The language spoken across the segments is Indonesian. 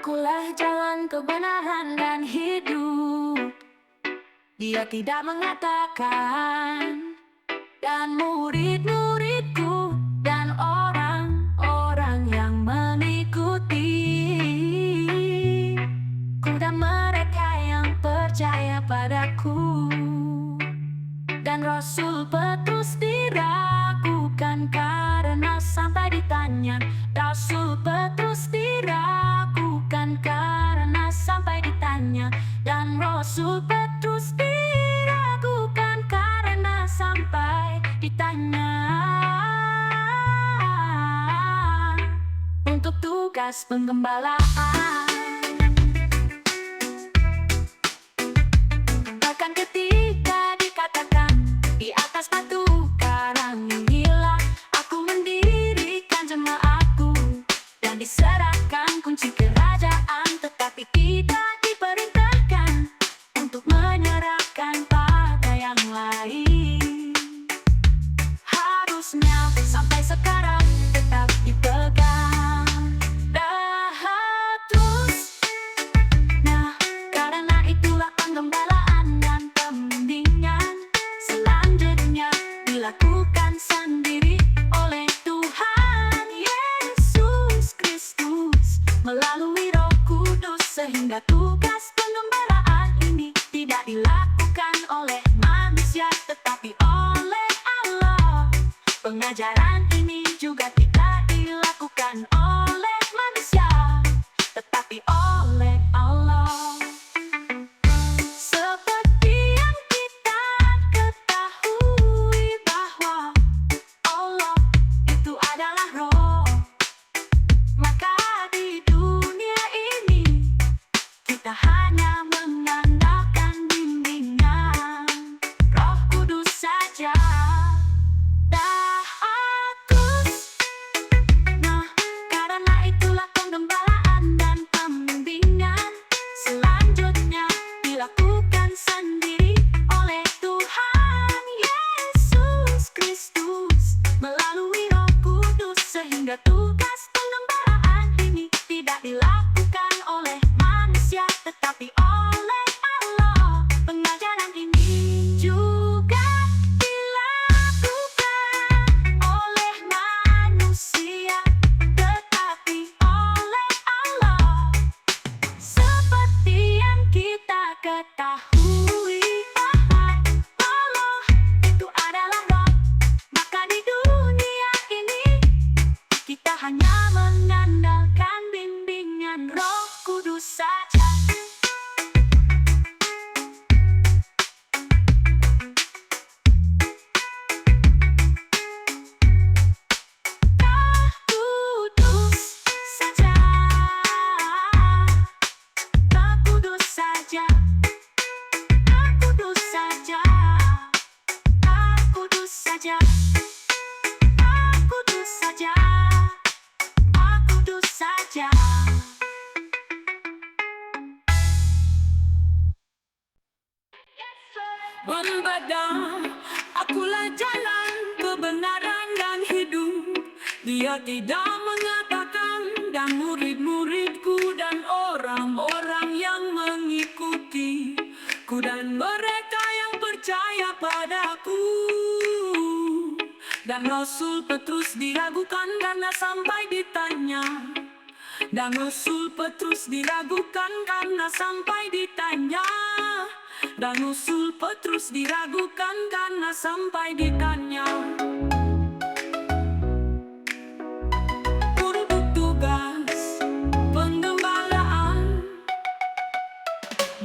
Akulah jalan kebenaran dan hidup. Dia tidak mengatakan, dan murid-muridku dan orang-orang yang mengikuti ku dan mereka yang percaya padaku. Dan Rasul Petrus diragukan karena sampai ditanya. Rasul Petrus diragukan karena sampai ditanya. Dan Rasul Petrus diragukan karena sampai ditanya. Untuk tugas penggembalaan, bahkan ketika dikatakan di atas batu karang inilah aku mendirikan jemaatku, dan diserahkan kunci kerajaan, tetapi tidak diperintahkan untuk menyerahkan pada yang lain. Harusnya sampai sekarang tetap dipegang terus. Nah, karena itulah penggembalaan dan pembimbingan selanjutnya dilakukan sendiri oleh Tuhan Yesus Kristus melalui Roh Kudus, sehingga tugas penggembalaan ini tidak dilakukan oleh manusia tetapi oleh Allah. Pengajaran ini juga tidak dilakukan oleh manusia tetapi oleh Allah. Seperti yang kita ketahui bahwa Allah itu adalah Roh, maka di dunia ini kita hanya mengandalkan bimbingan Roh Kudus saja. Nah, karena itulah penggembalaan dan pembimbingan selanjutnya dilakukan sendiri oleh Tuhan Yesus Kristus melalui Roh Kudus, sehingga tugas penggembalaan ini tidak dilakukan oleh manusia tetapi oleh Allah. Pengajaran ini juga dilakukan oleh manusia tetapi oleh Allah. Seperti yang kita ketahui bahwa Allah itu adalah Roh, maka di dunia ini kita hanya mengandalkan bimbingan Roh Kudus saja. Roh Kudus saja, Roh Kudus saja, Roh Kudus saja, Roh Kudus saja, Roh Kudus saja, Roh Kudus saja. Berbeda, akulah jalan kebenaran dan hidup. Dia tidak mengatakan, dan murid-muridku dan orang-orang yang mengikuti ku dan mereka yang percaya padaku. Dan Rasul Petrus diragukan karena sampai ditanya. Dan Rasul Petrus diragukan karena sampai ditanya. Dan Rasul Petrus diragukan karena sampai ditanya. Untuk tugas penggembalaan,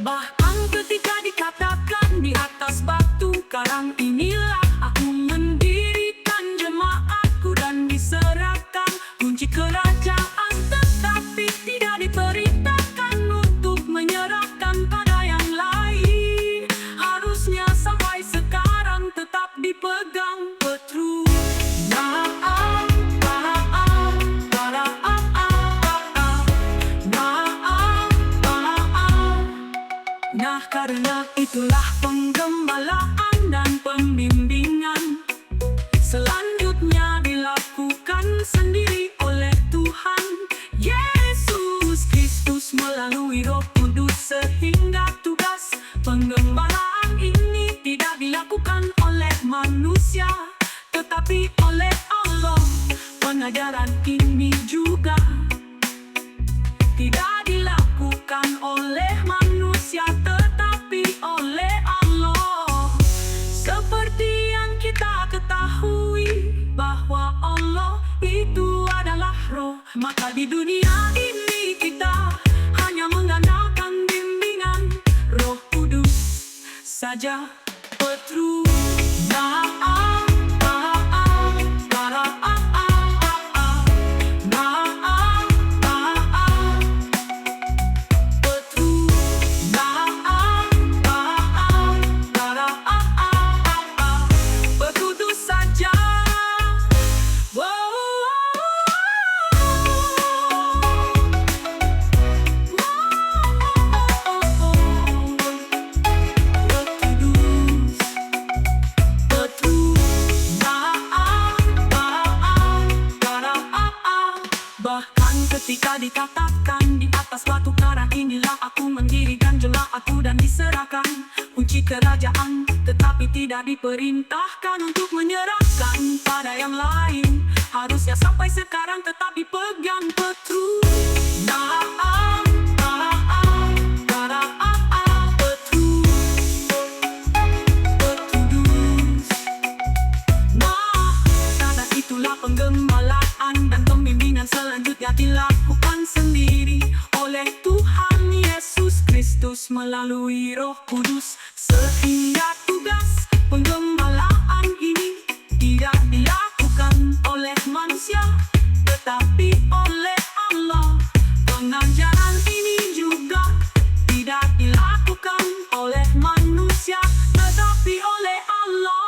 bahkan ketika dikatakan di atas batu karang inilah aku mendirikan jemaatku, dan diserahkan kunci kerajaan, tetapi tidak diperintahkan untuk menyerahkan pada yang lain. Harusnya sampai sekarang tetap dipegang Petrus. Nah, karena itulah penggembalaan dan pembimbingan selanjutnya dilakukan sendiri oleh Tuhan Yesus Kristus ajaran ini juga tidak dilakukan oleh manusia tetapi oleh Allah. Seperti yang kita ketahui bahwa Allah itu adalah roh, maka di dunia ini kita hanya mengandalkan bimbingan Roh Kudus saja. Petrus ketika dikatakan di atas batu karang inilah aku mendirikan jemaatku dan diserahkan kunci kerajaan, tetapi tidak diperintahkan untuk menyerahkan pada yang lain. Harusnya sampai sekarang tetap dipegang Petrus. Karena itulah penggemalaan dan pembimbingan selanjutnya dilakukan sendiri oleh Tuhan Yesus Kristus melalui Roh Kudus, sehingga tugas penggemalaan ini tidak dilakukan oleh manusia tetapi oleh Allah. Pengajaran ini juga tidak dilakukan oleh manusia tetapi oleh Allah.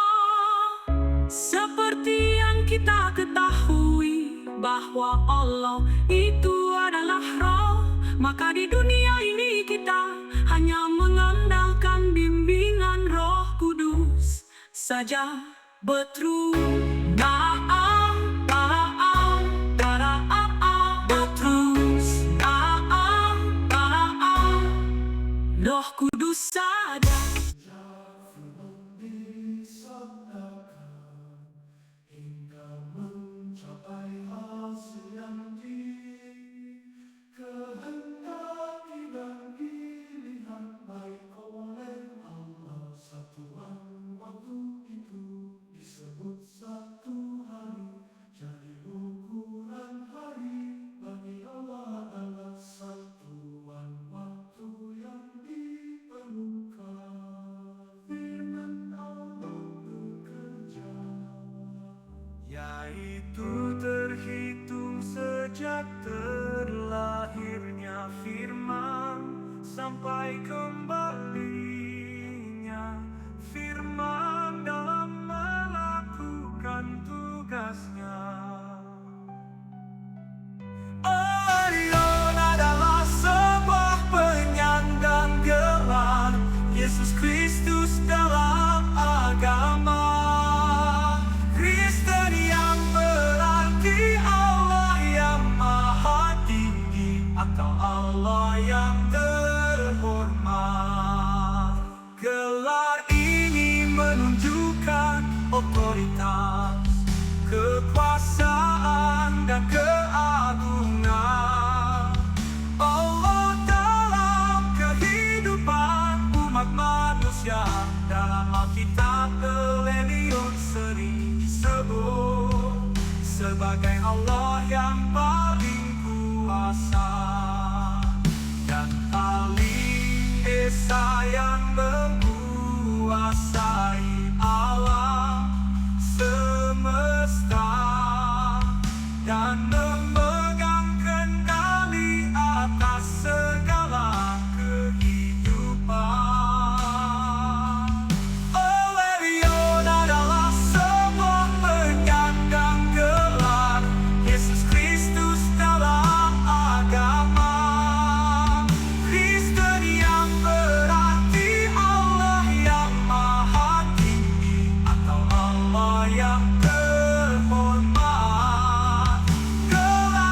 Seperti yang kita ketahui bahwa Allah itu adalah roh, maka di dunia ini kita hanya mengandalkan bimbingan Roh Kudus saja. Betrus Roh Kudus saja. Yaitu terhitung sejak terlahirnya firman sampai kembalinya firman dalam melakukan tugasnya. Orion adalah sebuah penyandang gelar Yesus Kristus dalam agama atau Allah yang terhormat. Gelar ini menunjukkan otoritas, kekuasaan dan keagungan Allah dalam kehidupan umat manusia. Dalam Alkitab Leviun sering disebut sebagai Allah yang paling kuasa, dan paling esa yang menguasai alam semesta dan memegang kendali atas segala kehidupan. Leviun adalah sebuah penyandang gelar Yesus Kristus dalam agama Kristen yang berarti Allah yang maha tinggi atau Allah yang terhormat. Gelar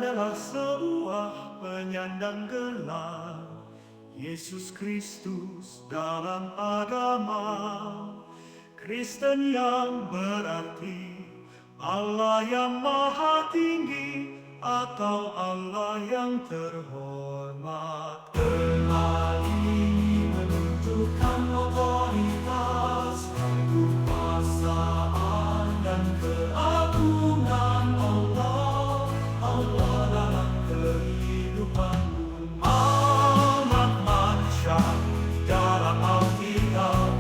adalah sebuah penyandang gelar Yesus Kristus dalam agama Kristen, yang berarti Allah yang maha tinggi atau Allah yang terhormat. Gelar ini menunjukkan otoritas, kekuasaan dan keagungan Allah dalam kehidupan umat manusia. Dalam Alkitab,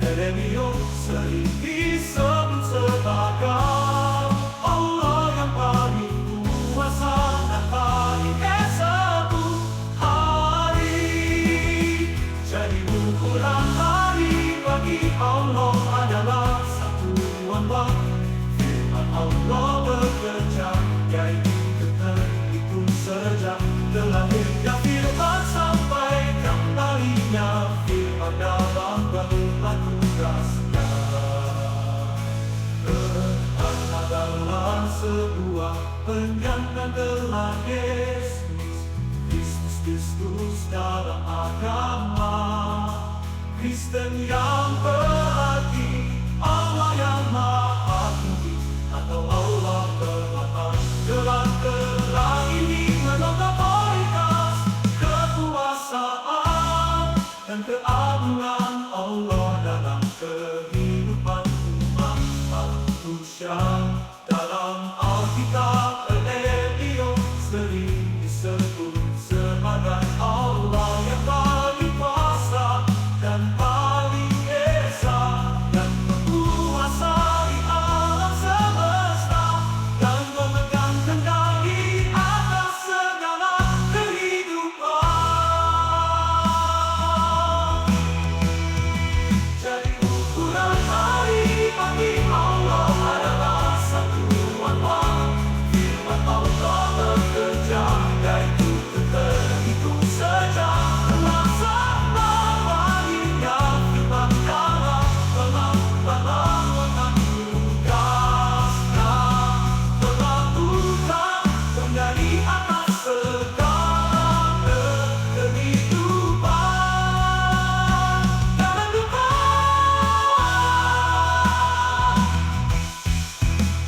Yeremia sering disebut sebagai Allah yang paling kuasa dan paling esok hari. Jadi ukuran hari bagi Allah adalah satuan waktu. Firman Allah bekerja, yaitu terhitung sejak terlahirnya firman sampai kembalinya firman dalam berlaku kasih. Adalah sebuah penyandang gelar Yesus Kristus dalam agama Kristen, yang berarti Allah yang maha tinggi atau Allah terhormat. Gelar ini menunjukkan otoritas, kekuasaan dan keagungan Allah dalam kehidupan umat manusia. Dalam Alkitab, Yeremia sering disebut sebagai Allah yang paling kuasa dan paling esa, dan menguasai alam semesta, dan memegang kendali atas segala kehidupan. Jadi ukuran hari bagi Allah adalah satuan waktu. Firman Allah bekerja, yaitu terhitung sejak terlaksan baginya firman dalam melakukan tugasnya, melakukan kendali atas segala kehidupan. Dalam duka,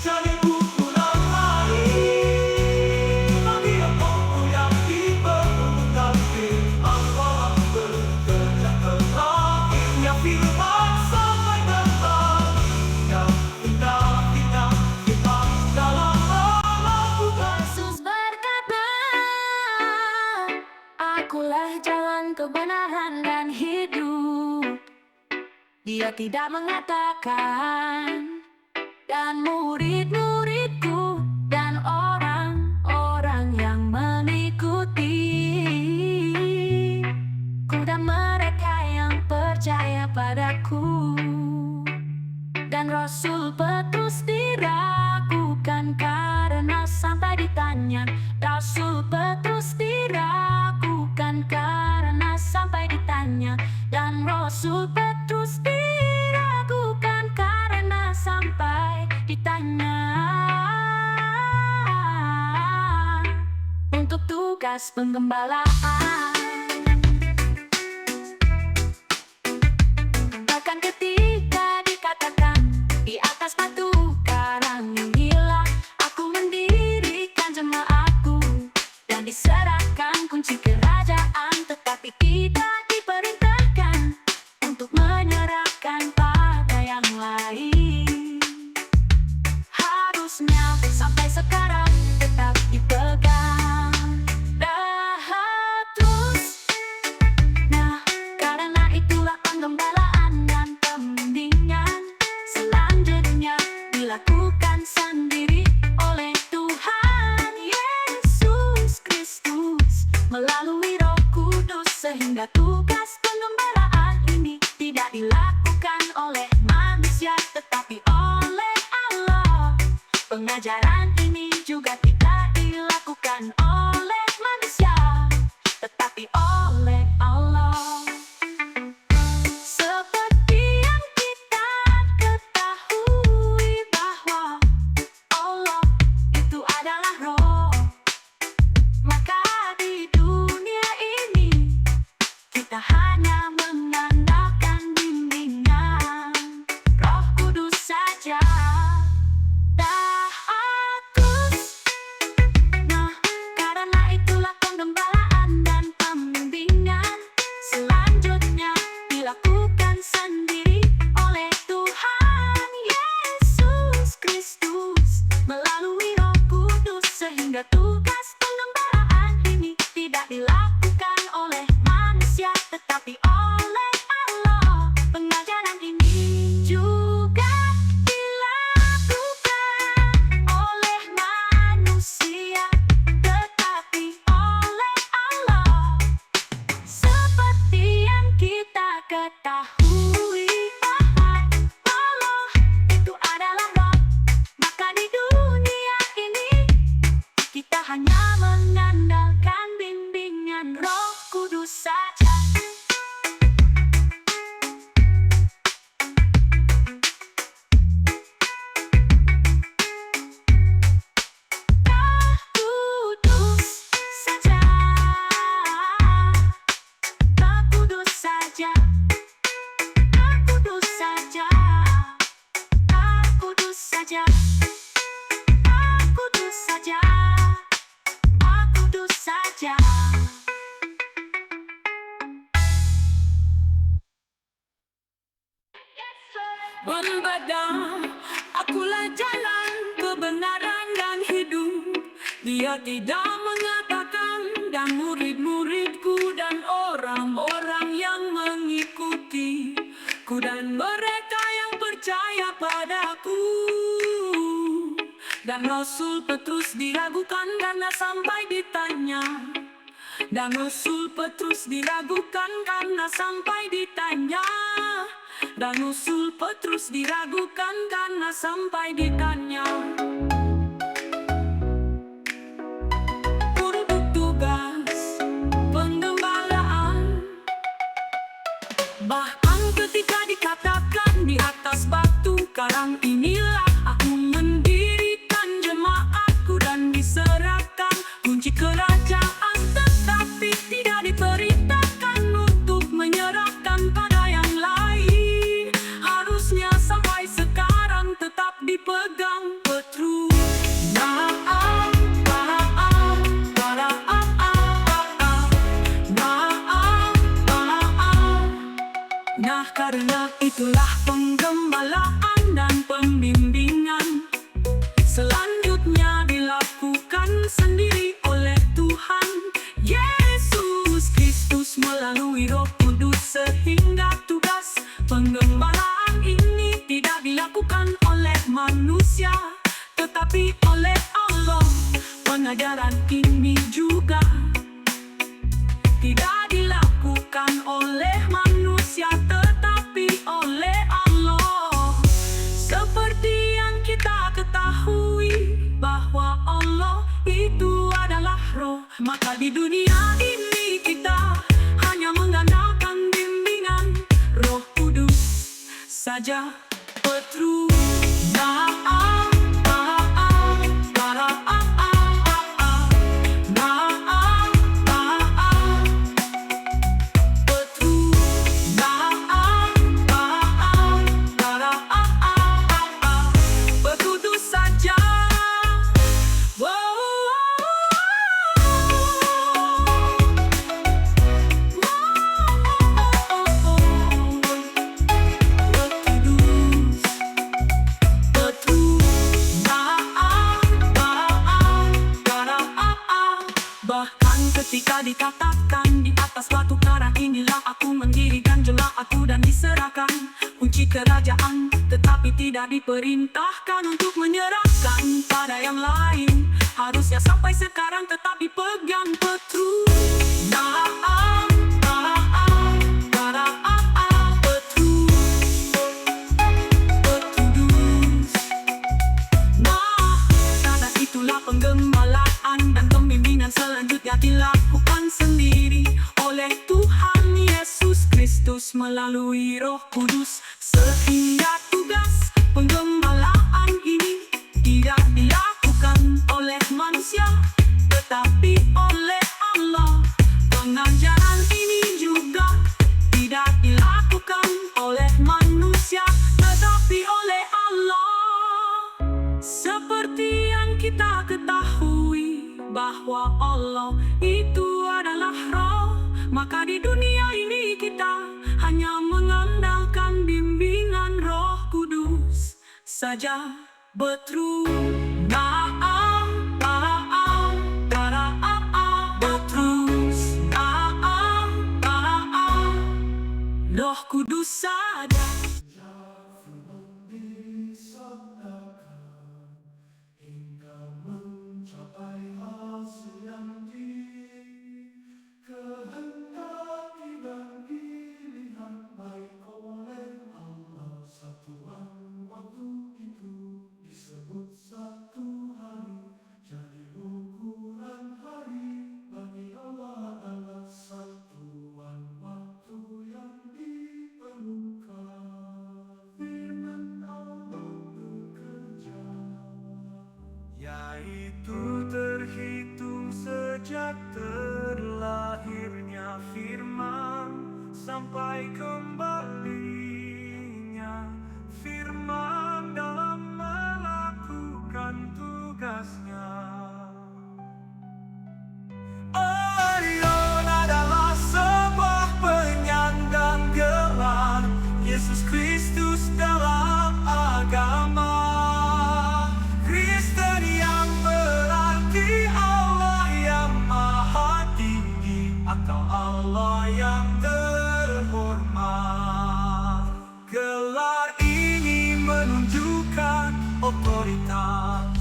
jadi ukuran hari bagi aku yang diperlukan. Firman Allah bekerja, terakhirnya firman sampai kembalinya firman dalam melakukan. Yesus berkata, akulah jalan kebenaran dan hidup. Dia tidak mengatakan, dan murid-muridku dan orang-orang yang mengikuti ku, dan mereka yang percaya padaku. Dan Rasul Petrus diragukan karena sampai ditanya. Rasul Petrus diragukan karena sampai ditanya. Dan Rasul Petrus diragukan karena sampai ditanya untuk tugas penggembalaan. Bahkan ketika dikatakan di atas batu karang inilah aku mendirikan jemaatku, dan diserahkan kunci kerajaan, tetapi tidak diperintahkan untuk menyerahkan pada yang lain. Harusnya sampai sekarang tetap dipegang. Terus, nah, karena itulah penggembalaan dan pembimbingan selanjutnya dilakukan sendiri oleh Tuhan Yesus Kristus melalui Roh Kudus, sehingga tugas penggembalaan ini tidak dilakukan oleh manusia tetapi oleh Allah. Pengajaran ini juga tidak dilakukan oleh manusia tetapi oleh Allah. Seperti yang kita ketahui bahwa Allah itu adalah Roh, saja. Bagus. Nah, karena itulah pengembalaan dan pembimbingan selanjutnya dilakukan sendiri oleh Tuhan Yesus Kristus melalui Roh Kudus, sehingga tugas pengembalaan ini tidak dilakukan oleh manusia tetapi oleh Allah. Pengajaran ini juga dilakukan oleh manusia tetapi oleh Allah. Seperti yang kita ketahui bahwa Allah itu adalah Roh, maka di dunia ini kita hanya mengandalkan bimbingan Roh Kudus saja. Roh Kudus saja. Roh Kudus saja. Roh Kudus saja. Roh Kudus saja. Roh Kudus saja. Roh Kudus saja. Berbeda, akulah jalan, kebenaran dan hidup. Dia tidak mengatakan, dan murid-muridku dan orang-orang yang mengikutiku dan mereka yang percaya padaku. Dan Rasul Petrus diragukan karena sampai ditanya. Dan Rasul Petrus diragukan karena sampai ditanya. Dan Rasul Petrus diragukan karena sampai ditanya. Untuk tugas penggembalaan, bahkan ketika dikatakan di atas batu karang inilah aku mendirikan jemaatku dan diserahkan kunci kerajaan, tetapi tidak diperintahkan untuk menyerahkan pada yang lain. Harusnya sampai sekarang tetap dipegang Petrus. Nah, karena itulah penggembalaan dan pembimbingan selanjutnya dilakukan sendiri oleh Tuhan Yesus Kristus melalui Roh Kudus, sehingga tugas penggembalaan ini tidak dilakukan oleh manusia tetapi oleh Allah. Pengajaran ini juga tidak dilakukan oleh manusia tetapi oleh Allah. Seperti yang kita ketahui bahwa Allah itu adalah Roh, maka di dunia ini kita hanya mengandalkan bimbingan Roh Kudus saja. Petrus. Ketika dikatakan di atas batu karang inilah aku mendirikan jemaatku dan diserahkan kunci kerajaan, tetapi tidak diperintahkan untuk menyerahkan pada yang lain. Harusnya sampai sekarang tetap dipegang Petrus. Karena itulah penggembalaan dan pembimbingan selanjutnya dilakukan sendiri oleh Tuhan Yesus Kristus melalui Roh Kudus, sehingga tugas penggembalaan ini tidak dilakukan oleh manusia tetapi oleh Allah. Pengajaran ini juga tidak dilakukan oleh manusia tetapi oleh Allah. bahwa Allah itu adalah roh, maka di dunia ini kita hanya mengandalkan bimbingan Roh Kudus saja. Betrus Roh Kudus saja. Disabdakan hingga mencapai hasil yang dikehendaki dan pilihan baik oleh Allah. Satuan waktu itu disebut satu hari, jadi ukuran hari bagi Allah adalah satuan waktu yang diperlukan. Firman Allah bekerja, yaitu terhitung sejak terlahirnya firman sampai kembalinya firman dalam melakukan tugasnya. Orion adalah sebuah penyandang gelar Yesus Kristus dalam agama Kristen, yang berarti Allah yang maha tinggi atau Allah yang terhormat. Gelar ini menunjukkan otoritas,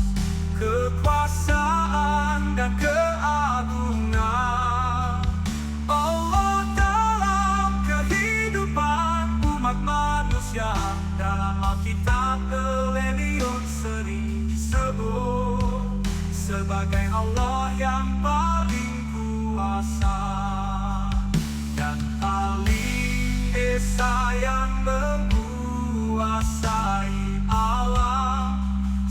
kekuasaan, dan keagungan Allah dalam kehidupan umat manusia. Dalam Alkitab Levium sering disebut sebagai Allah yang paling kuasa, dan paling esa yang menguasai alam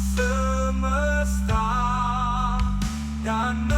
semesta dan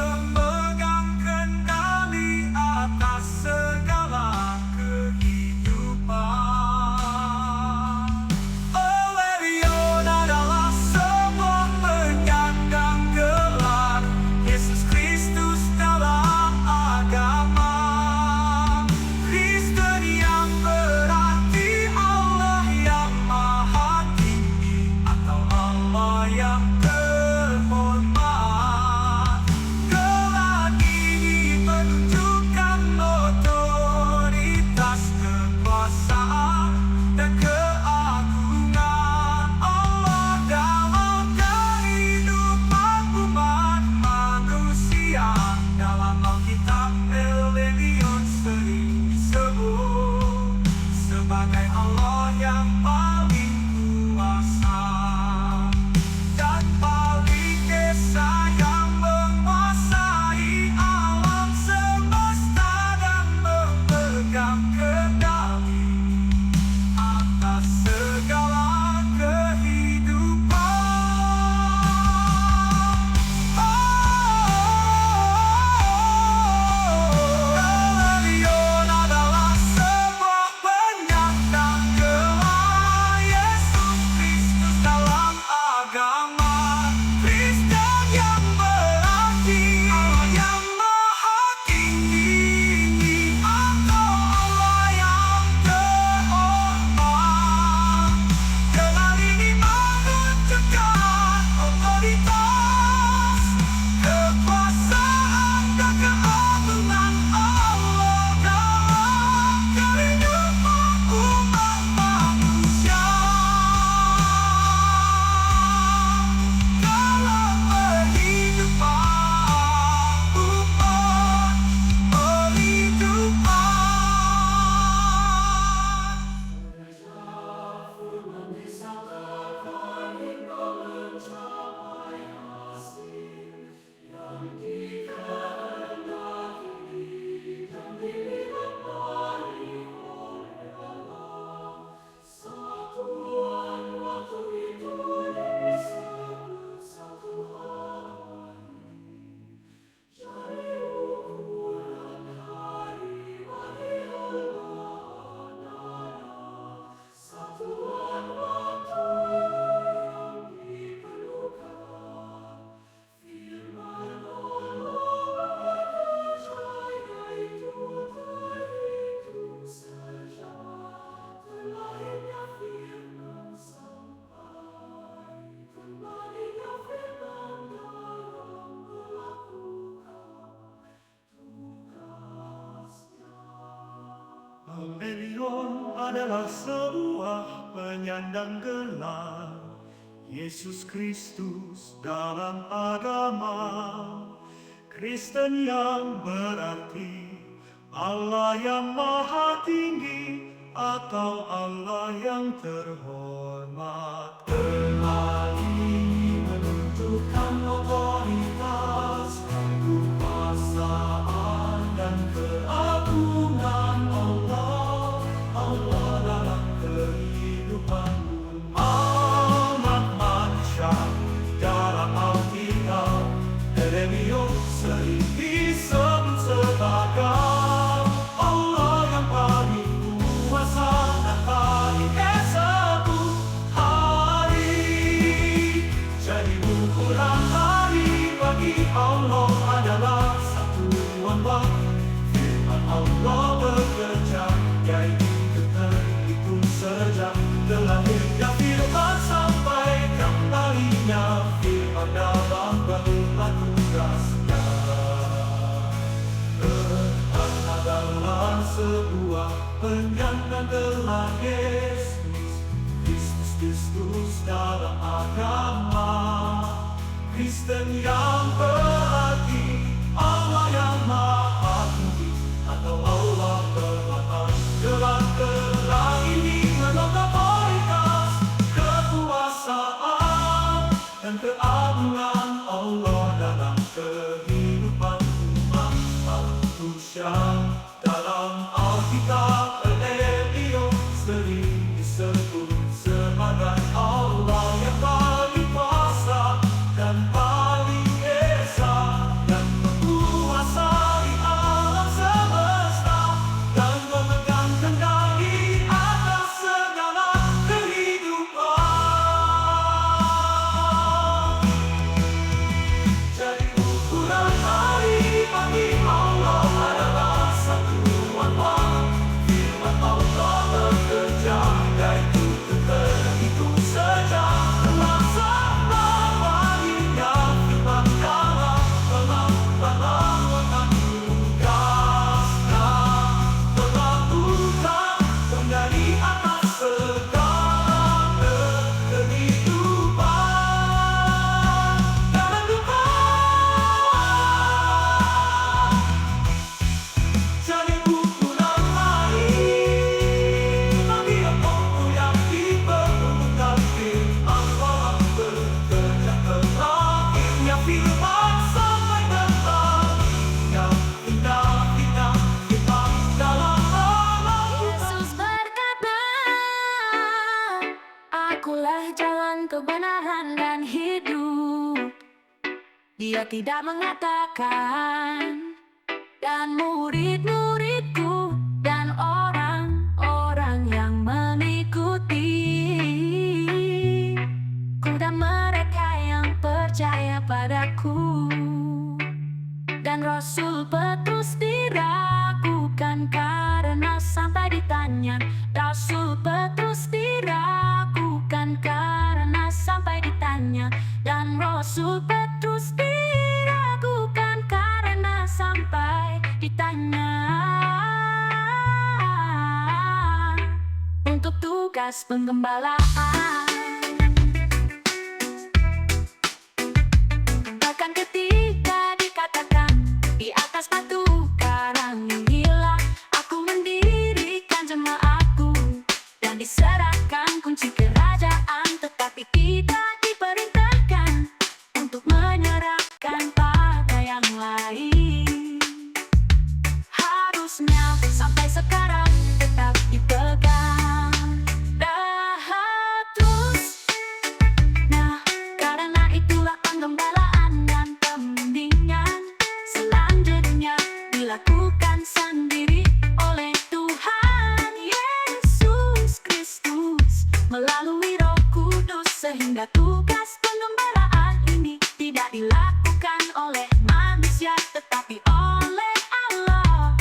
adalah sebuah penyandang gelar Yesus Kristus dalam agama Kristen, yang berarti Allah yang maha tinggi atau Allah yang terhormat. Gelar ini menunjukkan otoritas, kekuasaan dan keagungan Allah dalam kehidupan umat manusia. Dalam Alkitab, Yeremia sering disebut sebagai Allah yang paling kuasa dan paling esok hari. Jadi ukuran hari bagi Allah adalah satuan waktu. Firman Allah bekerja, yaitu terhitung sejak terlahirnya firman sampai kembalinya firman dalam berlaku kasih. Tuhan adalah sebuah penyandang gelar Yesus Kristus dalam agama Kristen, yang berarti Allah yang maha tinggi atau Allah terhormat. Gelar ini menunjukkan otoritas, kekuasaan dan keagungan Allah dalam kehidupan umat manusia. Dalam Alkitab, Yeremia sering disebut sebagai Allah yang paling kuasa dan paling esa, yang menguasai alam semesta dan memegang kendali atas segala kehidupan. Jadi ukuran hari bagi Allah adalah satuan waktu. Firman Allah bekerja, yaitu terhitung sejak terlaksananya firman dalam melakukan tugasnya, melakukan kendali atas segala kehidupan dalam Tuhan. Jadi ukuran hari bagi aku yang diperlukan firman Allah bekerja, terakhirnya firman sampai kembalinya firman dalam Yesus berkata, Akulah jalan kebenaran dan hidup. Dia tidak mengatakan, dan murid-muridku dan orang-orang yang mengikuti ku dan mereka yang percaya padaku. Dan Rasul Petrus diragukan karena sampai ditanya. Rasul Petrus diragukan karena sampai ditanya. Dan Rasul Petrus diragukan karena sampai ditanya. Untuk tugas penggembalaan, bahkan ketika dikatakan di atas batu karang inilah aku mendirikan jemaatku, dan diserahkan kunci kerajaan, tetapi tidak diperintahkan untuk menyerahkan pada yang lain. Harusnya sampai sekarang tetap dipegang. Terus, nah karena itulah penggembalaan dan pembimbingan selanjutnya dilakukan sendiri oleh Tuhan Yesus Kristus melalui Roh Kudus, sehingga tugas penggembalaan ini tidak dilakukan oleh manusia tetapi oleh Allah.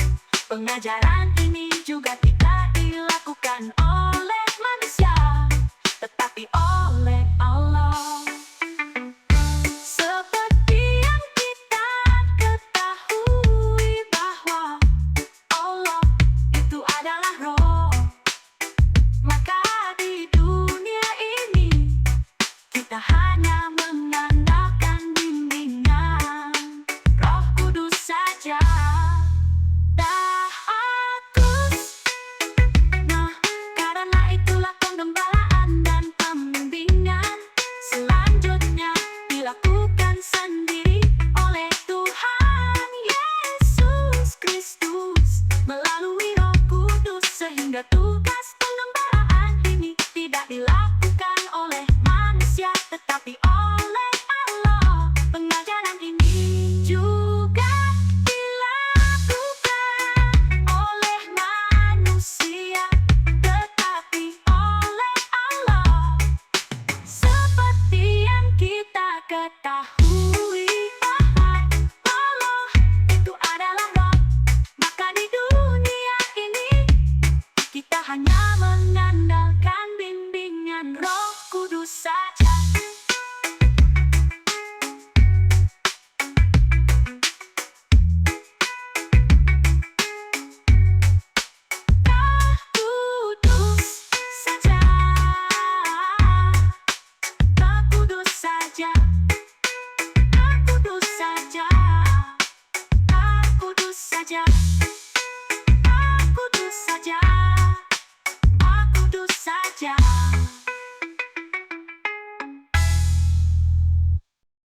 Pengajaran ini juga tidak dilakukan oleh manusia tetapi oleh Allah. Seperti yang kita ketahui bahwa Allah itu adalah Roh, kita hanya mengandalkan bimbingan Roh Kudus saja. Takus. Nah, karena itulah pengembalaan dan pembimbingan selanjutnya dilakukan sendiri oleh Tuhan Yesus Kristus melalui Roh Kudus, sehingga tugas pengembalaan ini tidak dilakukan oleh manusia tetapi oleh Allah. Pengajaran ini juga dilakukan oleh manusia tetapi oleh Allah. Seperti yang kita ketahui bahwa Allah itu adalah Roh, maka di dunia ini kita hanya mengandalkan bimbingan Roh Kudus saja. Roh Kudus saja. Roh Kudus saja. Roh Kudus saja. Roh Kudus saja. Roh Kudus saja. Roh Kudus saja.